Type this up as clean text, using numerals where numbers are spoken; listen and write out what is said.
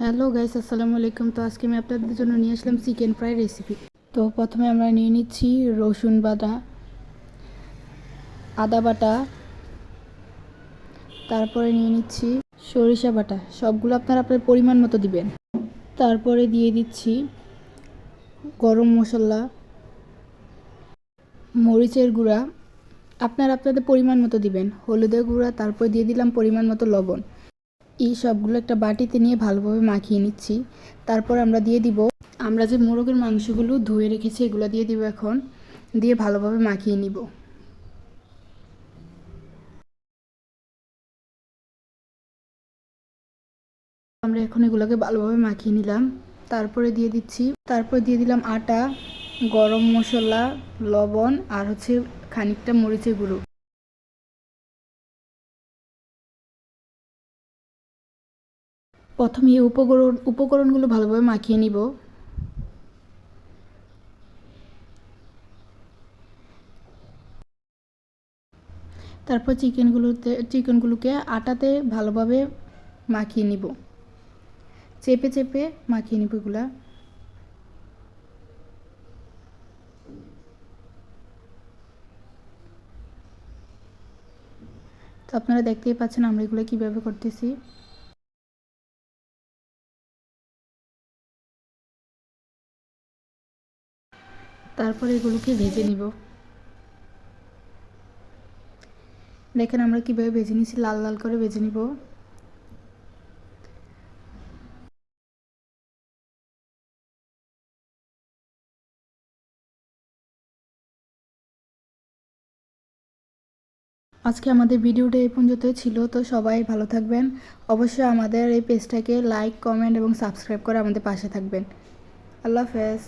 Hello guys, আসসালামু আলাইকুম। তো আজকে আমি আপনাদের জন্য নিয়ে আসলাম চিকেন ফ্রাই রেসিপি। তো প্রথমে আমরা নিয়ে নিচ্ছি রসুন বাটা, আদা বাটা, তারপরে নিয়ে নিচ্ছি সরিষা বাটা। সবগুলো আপনারা আপনার পরিমাণ মতো দিবেন। তারপরে দিয়ে দিচ্ছি গরম মশলা, মরিচের গুঁড়া আপনারা আপনাদের পরিমাণ মতো দিবেন, হলুদের গুঁড়া, তারপর দিয়ে দিলাম পরিমাণ মতো লবণ। এই সবগুলো একটা বাটিতে নিয়ে ভালোভাবে মাখিয়ে নিচ্ছি। তারপর আমরা যে মোরগের মাংসগুলো ধুয়ে রেখেছি এগুলো দিয়ে দিব। এখন দিয়ে ভালোভাবে মাখিয়ে নিব। আমরা এখন এগুলোকে ভালোভাবে মাখিয়ে নিলাম। তারপরে দিয়ে দিলাম আটা, গরম মশলা, লবণ আর খানিকটা মরিচের গুঁড়ো। প্রথমে এই উপকরণগুলো ভালোভাবে মাখিয়ে নিব। তারপর চিকেনগুলোকে আটাতে ভালোভাবে মাখিয়ে নিব, চেপে চেপে মাখিয়ে নিব এগুলা। তো আপনারা দেখতেই পাচ্ছেন আমরা এগুলো কীভাবে করতেছি। তারপরে এগুলোকে ভেজে নিব। দেখেন আমরা কীভাবে ভেজে নিছি, লাল লাল করে ভেজে নিব। আজকে আমাদের ভিডিওটা এই পর্যন্ত ছিল। তো সবাই ভালো থাকবেন। অবশ্যই আমাদের এই পেজটাকে লাইক, কমেন্ট এবং সাবস্ক্রাইব করে আমাদের পাশে থাকবেন। আল্লাহ হাফেজ।